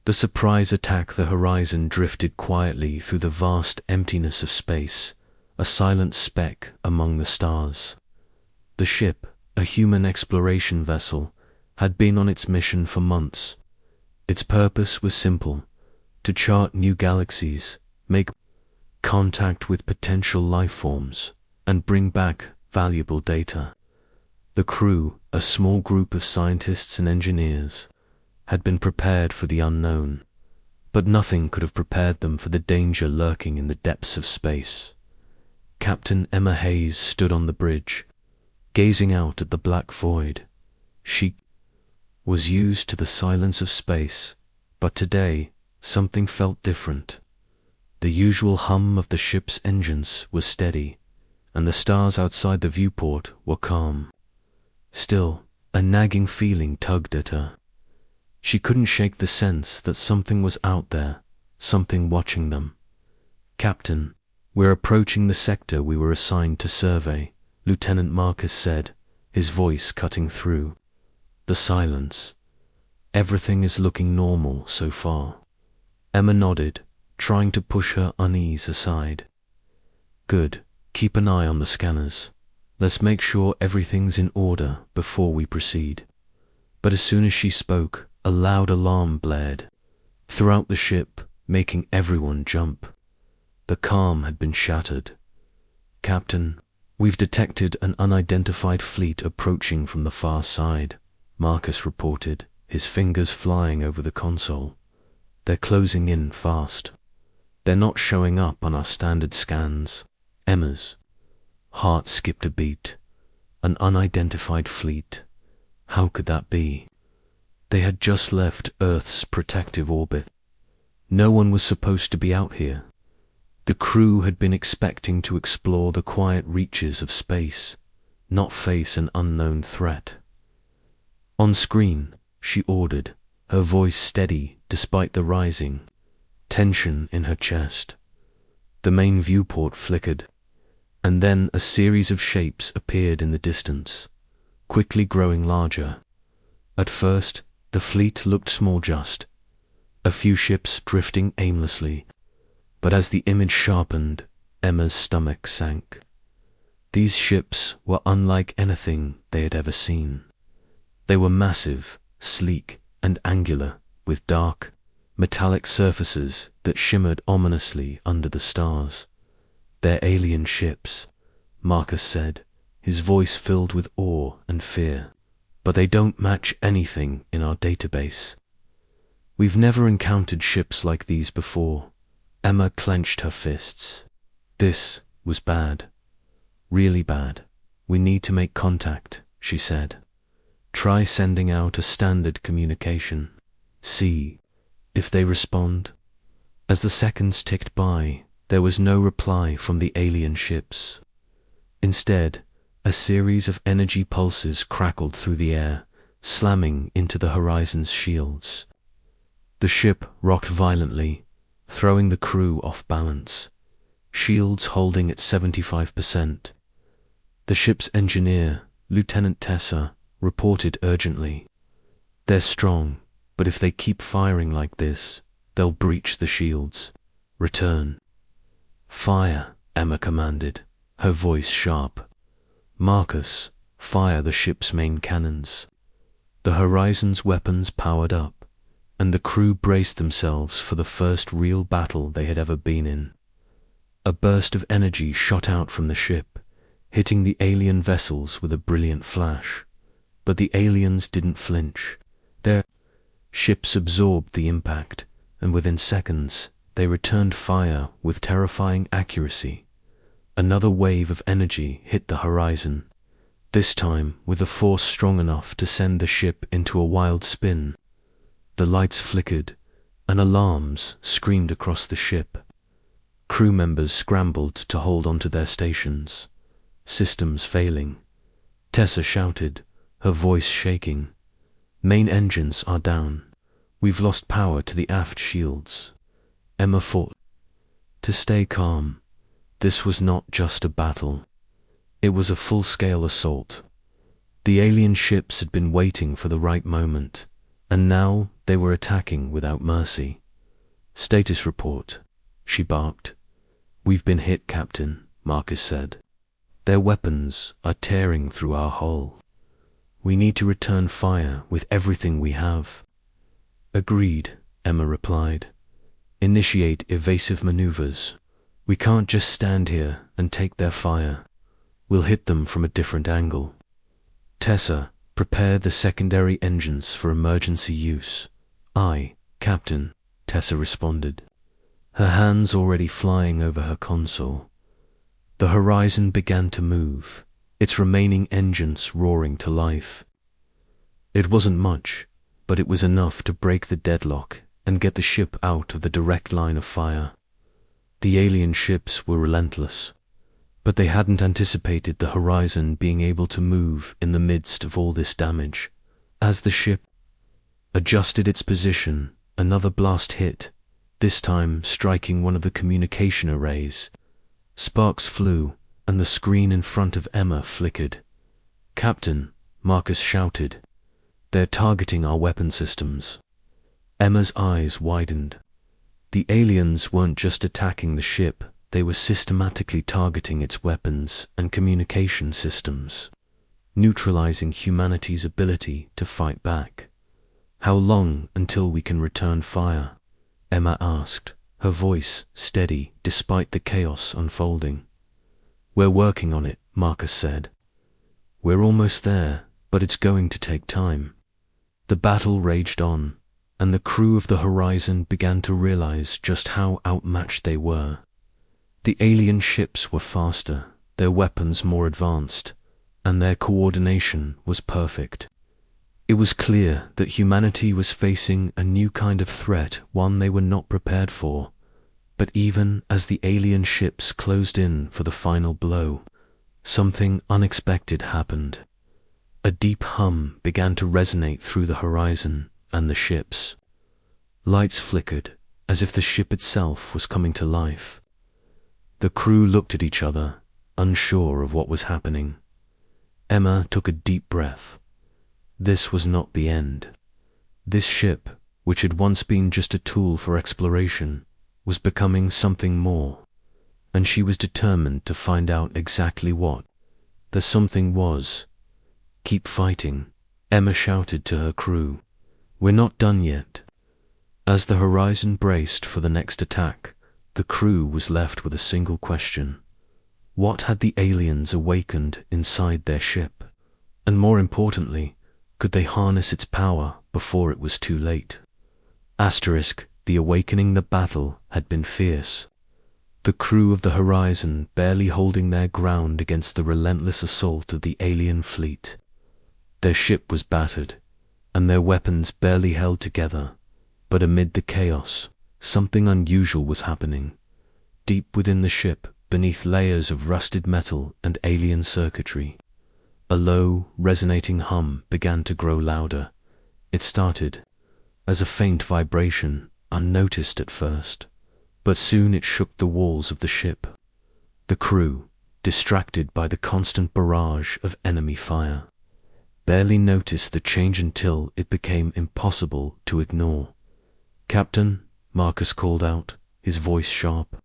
The surprise attack, the horizon drifted quietly through the vast emptiness of space, a silent speck among the stars. The ship, a human exploration vessel, had been on its mission for months. Its purpose was simple: to chart new galaxies, make contact with potential life forms, and bring back valuable data. The crew, a small group of scientists and engineers, had been prepared for the unknown, but nothing could have prepared them for the danger lurking in the depths of space. Captain Emma Hayes stood on the bridge, gazing out at the black void. She was used to the silence of space, but today something felt different. The usual hum of the ship's engines was steady, and the stars outside the viewport were calm. Still, a nagging feeling tugged at her. She couldn't shake the sense that something was out there, something watching them. "Captain, we're approaching the sector we were assigned to survey," Lieutenant Marcus said, his voice cutting through the silence. "Everything is looking normal so far." Emma nodded, trying to push her unease aside. "Good. Keep an eye on the scanners. Let's make sure everything's in order before we proceed." But as soon as she spoke, a loud alarm blared throughout the ship, making everyone jump. The calm had been shattered. "Captain, we've detected an unidentified fleet approaching from the far side," Marcus reported, his fingers flying over the console. "They're closing in fast. They're not showing up on our standard scans." Emma's heart skipped a beat. An unidentified fleet. How could that be? They had just left Earth's protective orbit. No one was supposed to be out here. The crew had been expecting to explore the quiet reaches of space, not face an unknown threat. "On screen," she ordered, her voice steady despite the rising tension in her chest. The main viewport flickered, and then a series of shapes appeared in the distance, quickly growing larger. At first, the fleet looked small, just a few ships drifting aimlessly, but as the image sharpened, Emma's stomach sank. These ships were unlike anything they had ever seen. They were massive, sleek, and angular, with dark, metallic surfaces that shimmered ominously under the stars. "They're alien ships," Marcus said, his voice filled with awe and fear. "But they don't match anything in our database. We've never encountered ships like these before." Emma clenched her fists. This was bad. Really bad. "We need to make contact," she said. "Try sending out a standard communication. See if they respond." As the seconds ticked by, there was no reply from the alien ships. Instead, a series of energy pulses crackled through the air, slamming into the horizon's shields. The ship rocked violently, throwing the crew off balance, shields holding at 75%. The ship's engineer, Lieutenant Tessa, reported urgently, "They're strong, but if they keep firing like this, they'll breach the shields. Return." "Fire," Emma commanded, her voice sharp. "Marcus, fire the ship's main cannons." The Horizon's weapons powered up, and the crew braced themselves for the first real battle they had ever been in. A burst of energy shot out from the ship, hitting the alien vessels with a brilliant flash. But the aliens didn't flinch. Their ships absorbed the impact, and within seconds, they returned fire with terrifying accuracy. Another wave of energy hit the horizon, this time with a force strong enough to send the ship into a wild spin. The lights flickered, and alarms screamed across the ship. Crew members scrambled to hold onto their stations, systems failing. Tessa shouted, her voice shaking, "Main engines are down. We've lost power to the aft shields." Emma fought to stay calm. This was not just a battle. It was a full-scale assault. The alien ships had been waiting for the right moment, and now they were attacking without mercy. "Status report," she barked. "We've been hit, Captain," Marcus said. "Their weapons are tearing through our hull. We need to return fire with everything we have." "Agreed," Emma replied. "Initiate evasive maneuvers. We can't just stand here and take their fire. We'll hit them from a different angle. Tessa, prepare the secondary engines for emergency use." "Aye, Captain," Tessa responded, her hands already flying over her console. The horizon began to move, its remaining engines roaring to life. It wasn't much, but it was enough to break the deadlock and get the ship out of the direct line of fire. The alien ships were relentless, but they hadn't anticipated the horizon being able to move in the midst of all this damage. As the ship adjusted its position, another blast hit, this time striking one of the communication arrays. Sparks flew, and the screen in front of Emma flickered. "Captain," Marcus shouted, "they're targeting our weapon systems." Emma's eyes widened. The aliens weren't just attacking the ship, they were systematically targeting its weapons and communication systems, neutralizing humanity's ability to fight back. "How long until we can return fire?" Emma asked, her voice steady despite the chaos unfolding. "We're working on it," Marcus said. "We're almost there, but it's going to take time." The battle raged on, and the crew of the Horizon began to realize just how outmatched they were. The alien ships were faster, their weapons more advanced, and their coordination was perfect. It was clear that humanity was facing a new kind of threat, one they were not prepared for. But even as the alien ships closed in for the final blow, something unexpected happened. A deep hum began to resonate through the horizon and the ships. Lights flickered, as if the ship itself was coming to life. The crew looked at each other, unsure of what was happening. Emma took a deep breath. This was not the end. This ship, which had once been just a tool for exploration, was becoming something more, and she was determined to find out exactly what the something was. "Keep fighting," Emma shouted to her crew. "We're not done yet." As the horizon braced for the next attack, the crew was left with a single question. What had the aliens awakened inside their ship? And more importantly, could they harness its power before it was too late? The awakening, the battle had been fierce. The crew of the Horizon barely holding their ground against the relentless assault of the alien fleet. Their ship was battered, and their weapons barely held together, but amid the chaos, something unusual was happening. Deep within the ship, beneath layers of rusted metal and alien circuitry, a low, resonating hum began to grow louder. It started as a faint vibration, unnoticed at first, but soon it shook the walls of the ship. The crew, distracted by the constant barrage of enemy fire, barely noticed the change until it became impossible to ignore. "Captain," Marcus called out, his voice sharp.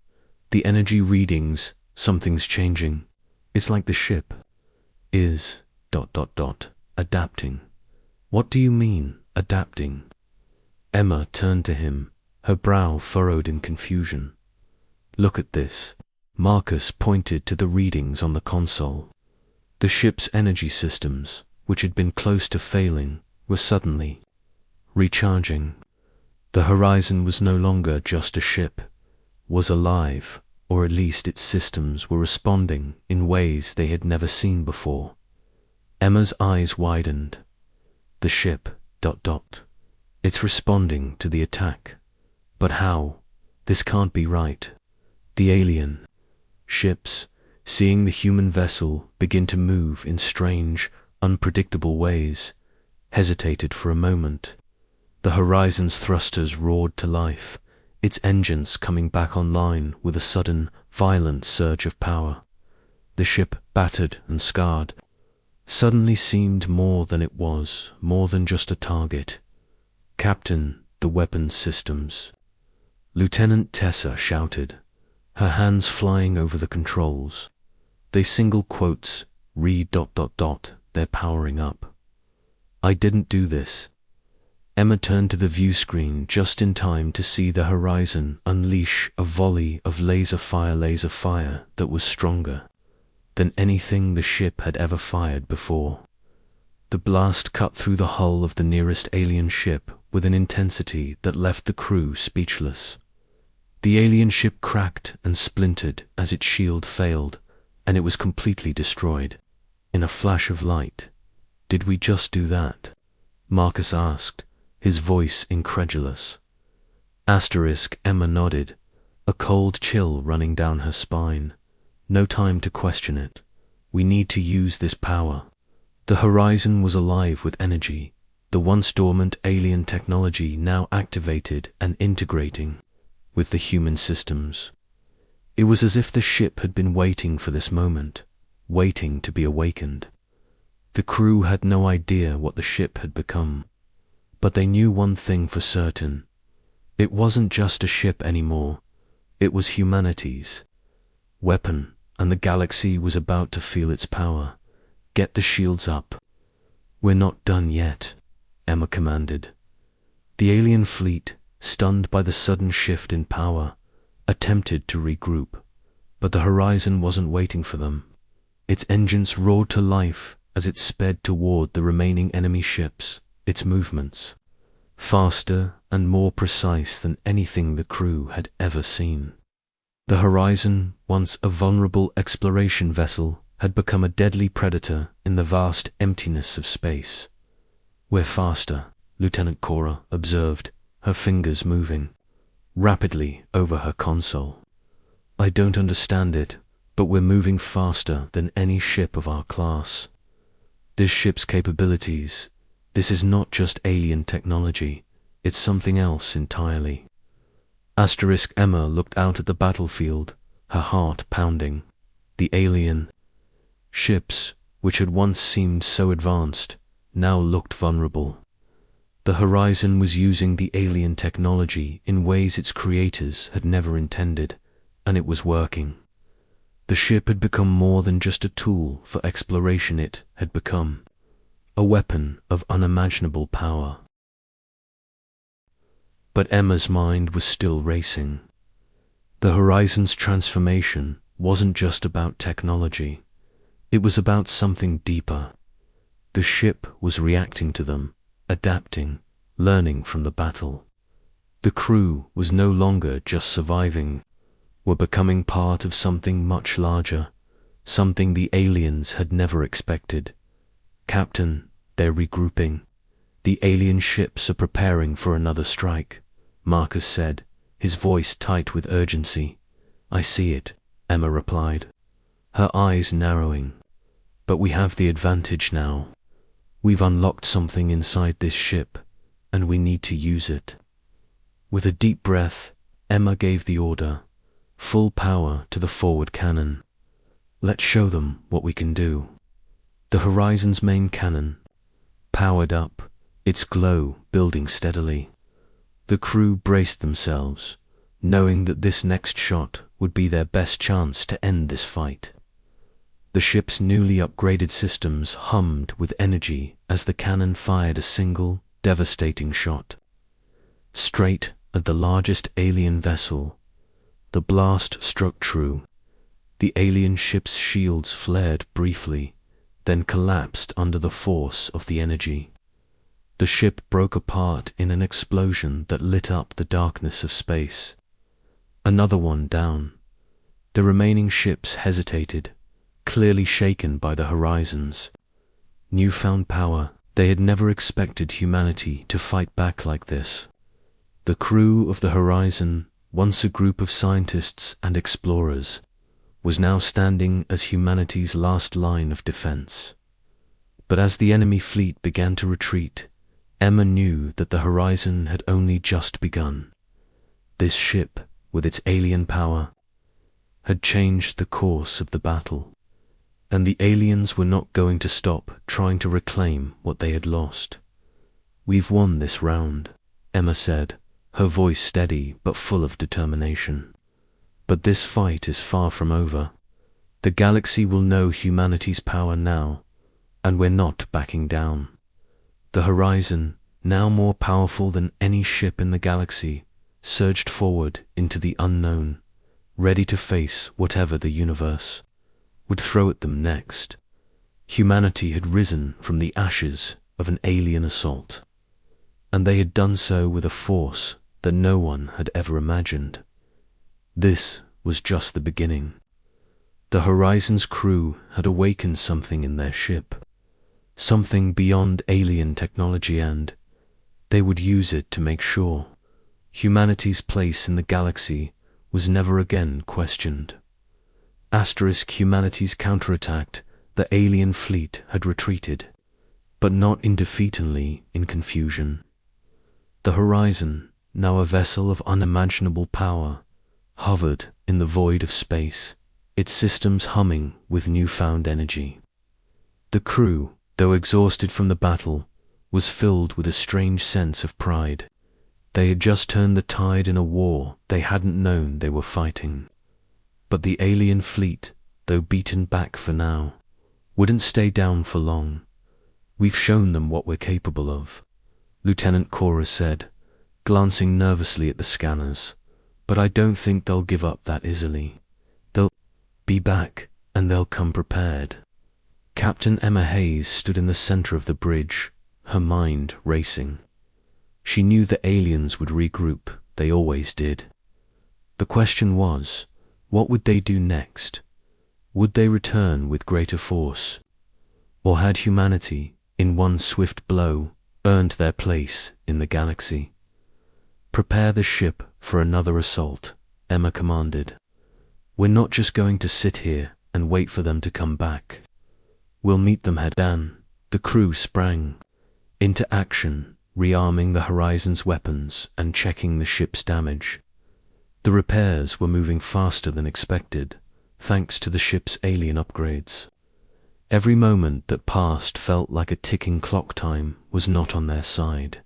"The energy readings, something's changing. It's like the ship is ... adapting." "What do you mean, adapting?" Emma turned to him, her brow furrowed in confusion. "Look at this." Marcus pointed to the readings on the console. The ship's energy systems, which had been close to failing, were suddenly recharging. The Horizon was no longer just a ship, was alive, or at least its systems were responding in ways they had never seen before. Emma's eyes widened. The ship, ... It's responding to the attack. But how? This can't be right. The alien ships, seeing the human vessel begin to move in strange, unpredictable ways, hesitated for a moment. The Horizon's thrusters roared to life, its engines coming back online with a sudden, violent surge of power. The ship, battered and scarred, suddenly seemed more than it was, more than just a target. "Captain, the weapons systems." Lieutenant Tessa shouted, her hands flying over the controls. They single quotes, read ... they're powering up. "I didn't do this." Emma turned to the view screen just in time to see the horizon unleash a volley of laser fire that was stronger than anything the ship had ever fired before. The blast cut through the hull of the nearest alien ship with an intensity that left the crew speechless. The alien ship cracked and splintered as its shield failed, and it was completely destroyed. In a flash of light. "Did we just do that?" Marcus asked, his voice incredulous. Emma nodded, a cold chill running down her spine. No time to question it. We need to use this power. The horizon was alive with energy, the once dormant alien technology now activated and integrating with the human systems. It was as if the ship had been waiting for this moment, waiting to be awakened. The crew had no idea what the ship had become, but they knew one thing for certain. It wasn't just a ship anymore, it was humanity's weapon, and the galaxy was about to feel its power. "Get the shields up." "We're not done yet," Emma commanded. The alien fleet, stunned by the sudden shift in power, attempted to regroup, but the horizon wasn't waiting for them. Its engines roared to life as it sped toward the remaining enemy ships, its movements faster and more precise than anything the crew had ever seen. The horizon, once a vulnerable exploration vessel, had become a deadly predator in the vast emptiness of space. "We're faster," Lieutenant Cora observed, her fingers moving rapidly over her console. "I don't understand it, but we're moving faster than any ship of our class. This ship's capabilities, this is not just alien technology, it's something else entirely." Emma looked out at the battlefield, her heart pounding. The alien ships, which had once seemed so advanced, now looked vulnerable. The horizon was using the alien technology in ways its creators had never intended, and it was working. The ship had become more than just a tool for exploration, it had become a weapon of unimaginable power. But Emma's mind was still racing. The horizon's transformation wasn't just about technology. It was about something deeper. The ship was reacting to them, adapting, learning from the battle. The crew was no longer just surviving, were becoming part of something much larger, something the aliens had never expected. "Captain, they're regrouping. The alien ships are preparing for another strike," Marcus said, his voice tight with urgency. "I see it," Emma replied, her eyes narrowing. "But we have the advantage now. We've unlocked something inside this ship, and we need to use it." With a deep breath, Emma gave the order, "Full power to the forward cannon. Let's show them what we can do." The horizon's main cannon powered up, its glow building steadily. The crew braced themselves, knowing that this next shot would be their best chance to end this fight. The ship's newly upgraded systems hummed with energy as the cannon fired a single, devastating shot. Straight at the largest alien vessel, the blast struck true. The alien ship's shields flared briefly, then collapsed under the force of the energy. The ship broke apart in an explosion that lit up the darkness of space. Another one down. The remaining ships hesitated, clearly shaken by the horizons newfound power. They had never expected humanity to fight back like this. The crew of the Horizon, once a group of scientists and explorers, was now standing as humanity's last line of defense. But as the enemy fleet began to retreat, Emma knew that the Horizon had only just begun. This ship, with its alien power, had changed the course of the battle, and the aliens were not going to stop trying to reclaim what they had lost. "We've won this round," Emma said, her voice steady but full of determination. But this fight is far from over. The galaxy will know humanity's power now, and we're not backing down. The Horizon, now more powerful than any ship in the galaxy, surged forward into the unknown, ready to face whatever the universe would throw at them next. Humanity had risen from the ashes of an alien assault, and they had done so with a force that no one had ever imagined. This was just the beginning. The Horizon's crew had awakened something in their ship, something beyond alien technology, and they would use it to make sure humanity's place in the galaxy was never again questioned. Humanity's counterattacked, the alien fleet had retreated, but not in defeat, only in confusion. The Horizon, now a vessel of unimaginable power, hovered in the void of space, its systems humming with newfound energy. The crew, though exhausted from the battle, was filled with a strange sense of pride. They had just turned the tide in a war they hadn't known they were fighting. But the alien fleet, though beaten back for now, wouldn't stay down for long. "We've shown them what we're capable of," Lieutenant Cora said, glancing nervously at the scanners. "But I don't think they'll give up that easily. They'll be back, and they'll come prepared." Captain Emma Hayes stood in the center of the bridge, her mind racing. She knew the aliens would regroup, they always did. The question was, what would they do next? Would they return with greater force? Or had humanity, in one swift blow, earned their place in the galaxy? "Prepare the ship for another assault," Emma commanded. "We're not just going to sit here and wait for them to come back. We'll meet them head-on." The crew sprang into action, rearming the Horizon's weapons and checking the ship's damage. The repairs were moving faster than expected, thanks to the ship's alien upgrades. Every moment that passed felt like a ticking clock. Time was not on their side.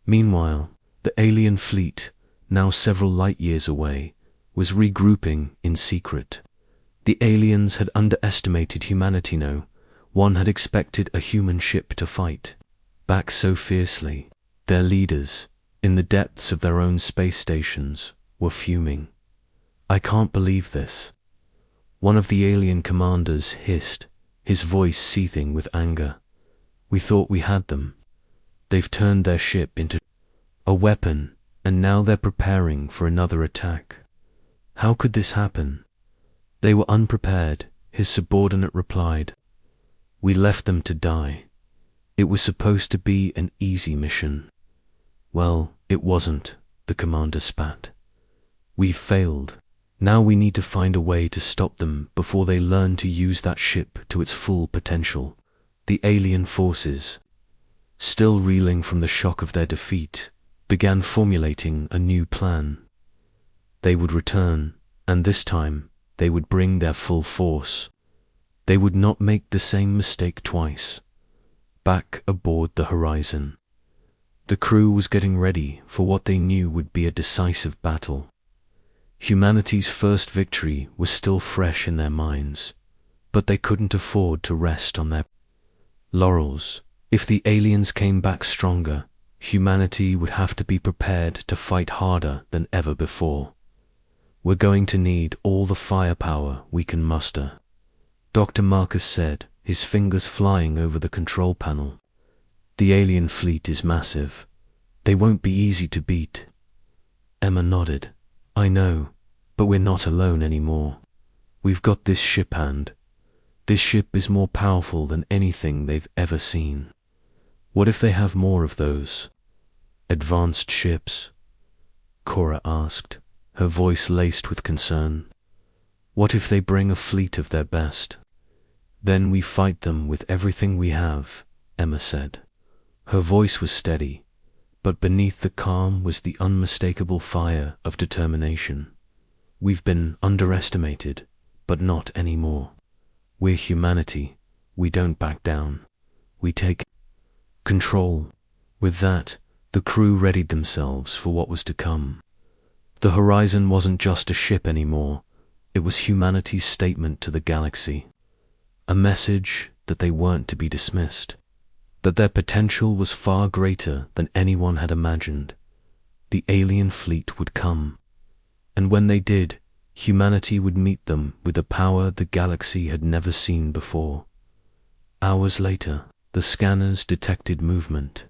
Meanwhile, the alien fleet, now several light years away, was regrouping in secret. The aliens had underestimated humanity. No one had expected a human ship to fight back so fiercely. Their leaders, in the depths of their own space stations, were fuming. "I can't believe this," one of the alien commanders hissed, his voice seething with anger. "We thought we had them. They've turned their ship into a weapon, and now they're preparing for another attack. How could this happen?" "They were unprepared," his subordinate replied. "We left them to die. It was supposed to be an easy mission." "Well, it wasn't," the commander spat. "We've failed. Now we need to find a way to stop them before they learn to use that ship to its full potential." The alien forces, still reeling from the shock of their defeat, began formulating a new plan. They would return, and this time they would bring their full force. They would not make the same mistake twice. Back aboard the Horizon, the crew was getting ready for what they knew would be a decisive battle. Humanity's first victory was still fresh in their minds, but they couldn't afford to rest on their laurels. If the aliens came back stronger, humanity would have to be prepared to fight harder than ever before. "We're going to need all the firepower we can muster," Dr. Marcus said, his fingers flying over the control panel. "The alien fleet is massive. They won't be easy to beat." Emma nodded. "I know, but we're not alone anymore. We've got this ship, and this ship is more powerful than anything they've ever seen. What if they have more of those advanced ships?" Cora asked, her voice laced with concern. "What if they bring a fleet of their best?" "Then we fight them with everything we have," Emma said. Her voice was steady, but beneath the calm was the unmistakable fire of determination. "We've been underestimated, but not anymore. We're humanity. We don't back down. We take control." With that, The crew readied themselves for what was to come. The Horizon wasn't just a ship anymore. It was humanity's statement to the galaxy. A message that they weren't to be dismissed. That their potential was far greater than anyone had imagined. The alien fleet would come. And when they did, humanity would meet them with a power the galaxy had never seen before. Hours later, the scanners detected movement.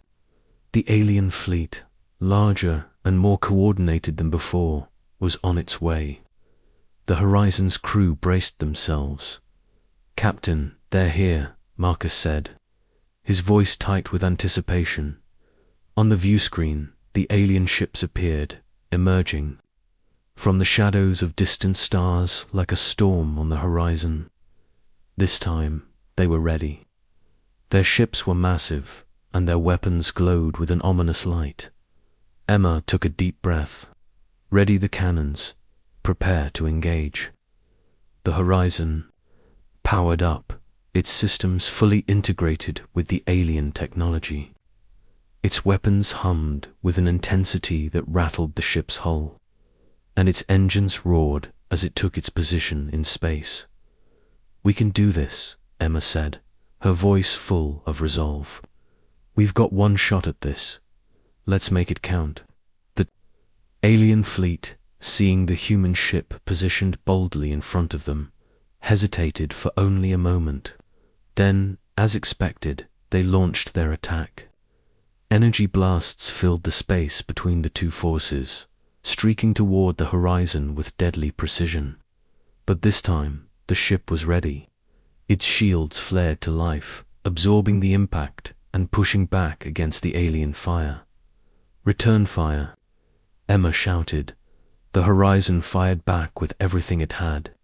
The alien fleet, larger and more coordinated than before, was on its way. The Horizon's crew braced themselves. "Captain, they're here," Marcus said, his voice tight with anticipation. On the view screen, the alien ships appeared, emerging from the shadows of distant stars like a storm on the horizon. This time, they were ready. Their ships were massive, and their weapons glowed with an ominous light. Emma took a deep breath. Ready the cannons. Prepare to engage. The Horizon powered up, its systems fully integrated with the alien technology. Its weapons hummed with an intensity that rattled the ship's hull, and its engines roared as it took its position in space. "We can do this," Emma said, her voice full of resolve. "We've got one shot at this. Let's make it count." The alien fleet, seeing the human ship positioned boldly in front of them, hesitated for only a moment. Then, as expected, they launched their attack. Energy blasts filled the space between the two forces, streaking toward the Horizon with deadly precision. But this time, the ship was ready. Its shields flared to life, absorbing the impact and pushing back against the alien fire. "Return fire," Emma shouted. The Horizon fired back with everything it had.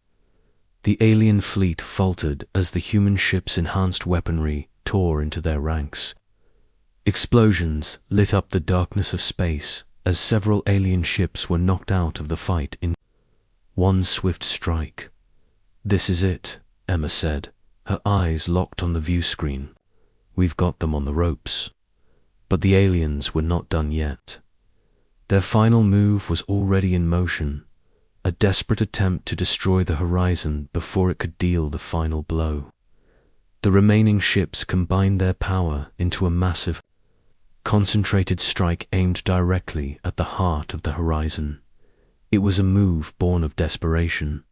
The alien fleet faltered as the human ship's enhanced weaponry tore into their ranks. Explosions lit up the darkness of space as several alien ships were knocked out of the fight in one swift strike. "This is it," Emma said, her eyes locked on the view screen. "We've got them on the ropes." But the aliens were not done yet. Their final move was already in motion, a desperate attempt to destroy the Horizon before it could deal the final blow. The remaining ships combined their power into a massive, concentrated strike aimed directly at the heart of the Horizon. It was a move born of desperation.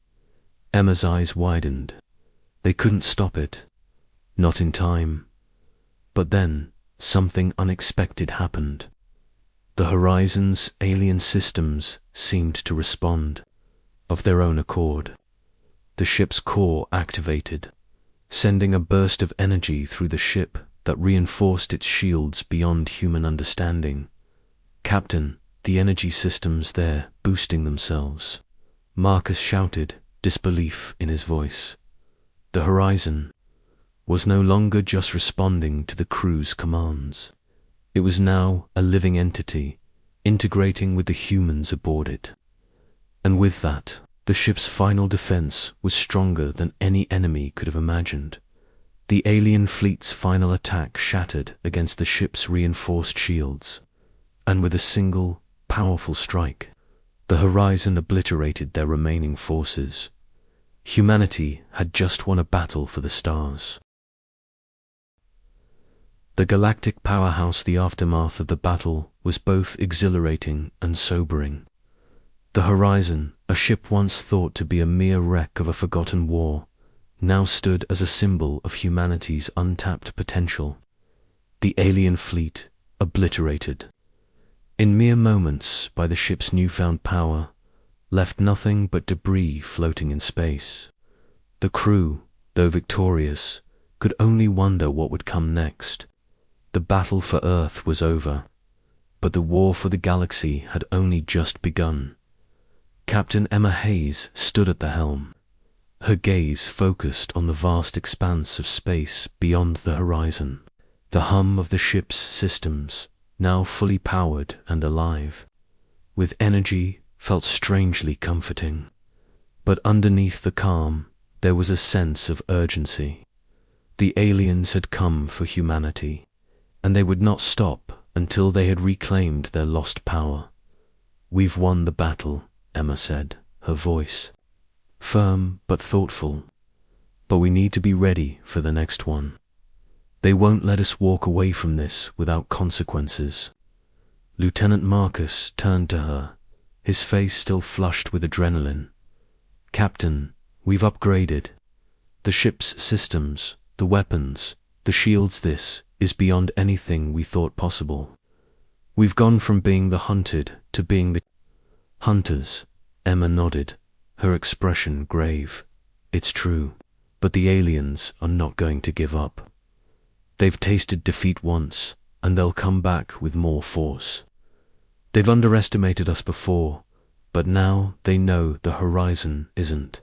Emma's eyes widened. They couldn't stop it. Not in time. But then, something unexpected happened. The Horizon's alien systems seemed to respond, of their own accord. The ship's core activated, sending a burst of energy through the ship that reinforced its shields beyond human understanding. "Captain, the energy systems there boosting themselves," Marcus shouted, disbelief in his voice. The Horizon was no longer just responding to the crew's commands. It was now a living entity, integrating with the humans aboard it. And with that, the ship's final defense was stronger than any enemy could have imagined. The alien fleet's final attack shattered against the ship's reinforced shields, and with a single, powerful strike, the Horizon obliterated their remaining forces. Humanity had just won a battle for the stars. The galactic powerhouse, the aftermath of the battle, was both exhilarating and sobering. The Horizon, a ship once thought to be a mere wreck of a forgotten war, now stood as a symbol of humanity's untapped potential. The alien fleet, obliterated in mere moments by the ship's newfound power, left nothing but debris floating in space. The crew, though victorious, could only wonder what would come next. The battle for Earth was over, but the war for the galaxy had only just begun. Captain Emma Hayes stood at the helm, her gaze focused on the vast expanse of space beyond the Horizon. The hum of the ship's systems, now fully powered and alive, with energy, felt strangely comforting. But underneath the calm, there was a sense of urgency. The aliens had come for humanity, and they would not stop until they had reclaimed their lost power. "We've won the battle," Emma said, her voice firm but thoughtful. "But we need to be ready for the next one. They won't let us walk away from this without consequences." Lieutenant Marcus turned to her, his face still flushed with adrenaline. "Captain, we've upgraded. The ship's systems, the weapons, the shields. This is beyond anything we thought possible. We've gone from being the hunted to being the hunters." Emma nodded, her expression grave. "It's true, but the aliens are not going to give up. They've tasted defeat once, and they'll come back with more force. They've underestimated us before, but now they know the horizon isn't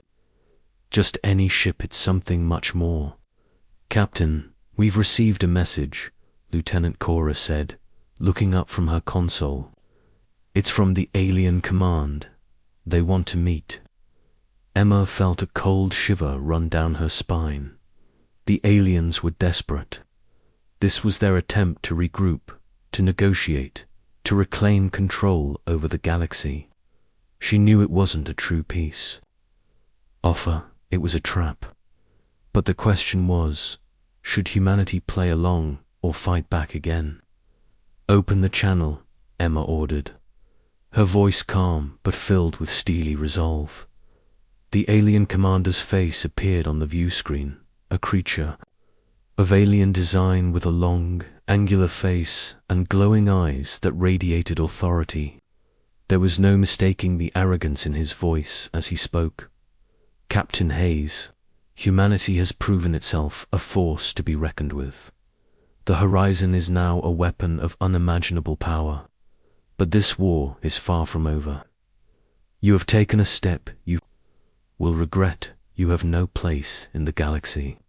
just any ship, it's something much more." "Captain, we've received a message," Lieutenant Cora said, looking up from her console. "It's from the alien command. They want to meet." Emma felt a cold shiver run down her spine. The aliens were desperate. This was their attempt to regroup, to negotiate, to reclaim control over the galaxy. She knew it wasn't a true peace offer, it was a trap. But the question was, should humanity play along or fight back again? "Open the channel," Emma ordered, her voice calm but filled with steely resolve. The alien commander's face appeared on the view screen, a creature of alien design with a long, angular face and glowing eyes that radiated authority. There was no mistaking the arrogance in his voice as he spoke. "Captain Hayes, humanity has proven itself a force to be reckoned with. The horizon is now a weapon of unimaginable power, but this war is far from over. You have taken a step you will regret. You have no place in the galaxy.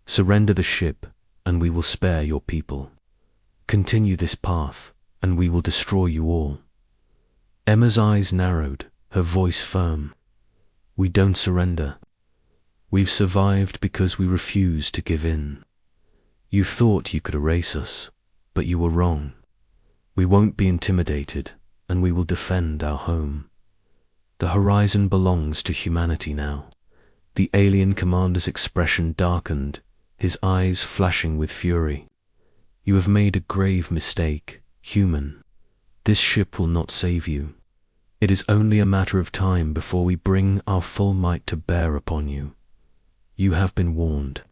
Surrender the ship, and we will spare your people. Continue this path, and we will destroy you all." Emma's eyes narrowed, her voice firm. "We don't surrender. We've survived because we refuse to give in. You thought you could erase us, but you were wrong. We won't be intimidated, and we will defend our home. The horizon belongs to humanity now." The alien commander's expression darkened, his eyes flashing with fury. "You have made a grave mistake, human. This ship will not save you. It is only a matter of time before we bring our full might to bear upon you. You have been warned."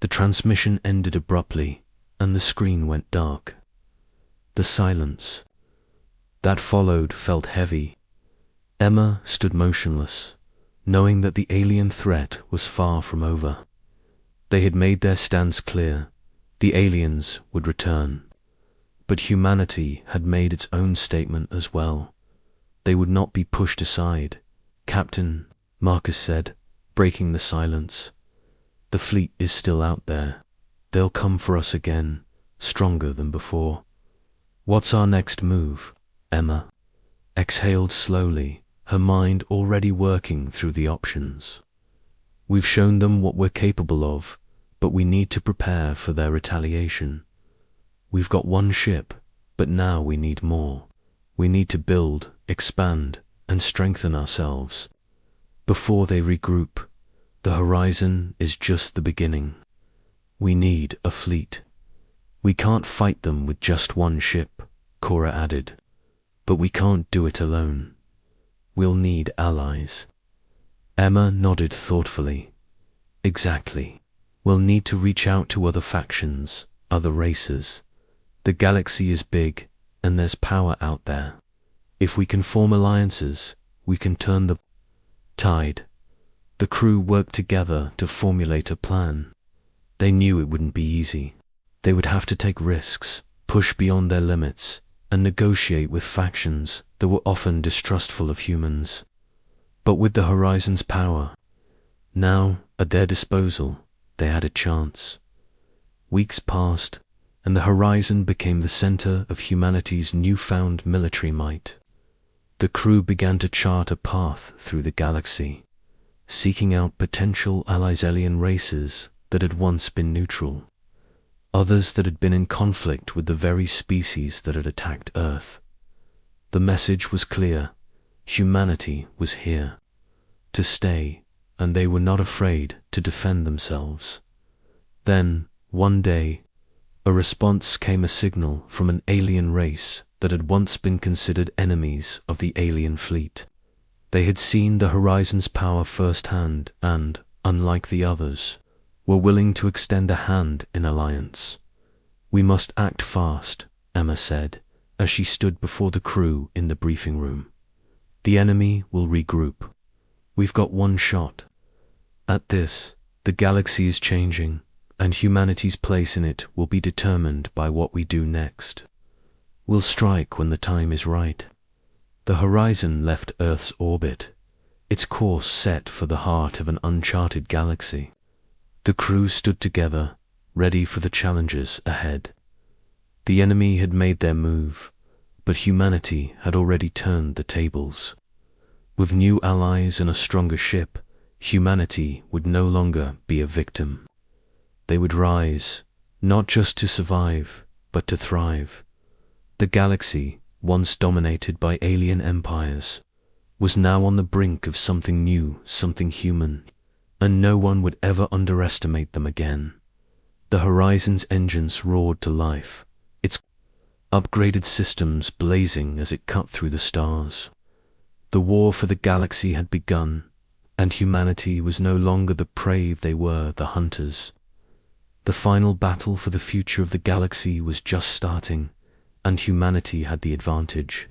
The transmission ended abruptly, and the screen went dark. The silence that followed felt heavy. Emma stood motionless, knowing that the alien threat was far from over. They had made their stance clear. The aliens would return. But humanity had made its own statement as well. They would not be pushed aside. "Captain," Marcus said, breaking the silence, "the fleet is still out there. They'll come for us again, stronger than before." "What's our next move?" Emma exhaled slowly, her mind already working through the options. "We've shown them what we're capable of, but we need to prepare for their retaliation. We've got one ship, but now we need more. We need to build, expand, and strengthen ourselves. Before they regroup, the horizon is just the beginning. We need a fleet. We can't fight them with just one ship," Cora added, "but we can't do it alone. We'll need allies." Emma nodded thoughtfully. "Exactly. We'll need to reach out to other factions, other races. The galaxy is big, and there's power out there. If we can form alliances, we can turn the tide." The crew worked together to formulate a plan. They knew it wouldn't be easy. They would have to take risks, push beyond their limits, and negotiate with factions that were often distrustful of humans. But with the horizon's power now at their disposal, they had a chance. Weeks passed, and the horizon became the center of humanity's newfound military might. The crew began to chart a path through the galaxy, seeking out potential allies, alien races that had once been neutral. others that had been in conflict with the very species that had attacked Earth. The message was clear: humanity was here to stay, and they were not afraid to defend themselves. Then, one day, a response came, a signal from an alien race that had once been considered enemies of the alien fleet. They had seen the Horizon's power firsthand and, unlike the others, were willing to extend a hand in alliance. "We must act fast," Emma said, as she stood before the crew in the briefing room. "The enemy will regroup. We've got one shot." At this, the galaxy is changing, and humanity's place in it will be determined by what we do next. We'll strike when the time is right. The Horizon left Earth's orbit, its course set for the heart of an uncharted galaxy. The crew stood together, ready for the challenges ahead. The enemy had made their move, but humanity had already turned the tables. With new allies and a stronger ship, humanity would no longer be a victim. They would rise, not just to survive, but to thrive. The galaxy, once dominated by alien empires, was now on the brink of something new, something human, and no one would ever underestimate them again. The Horizon's engines roared to life, its upgraded systems blazing as it cut through the stars. The war for the galaxy had begun, and humanity was no longer the prey, they were the hunters. The final battle for the future of the galaxy was just starting, and humanity had the advantage.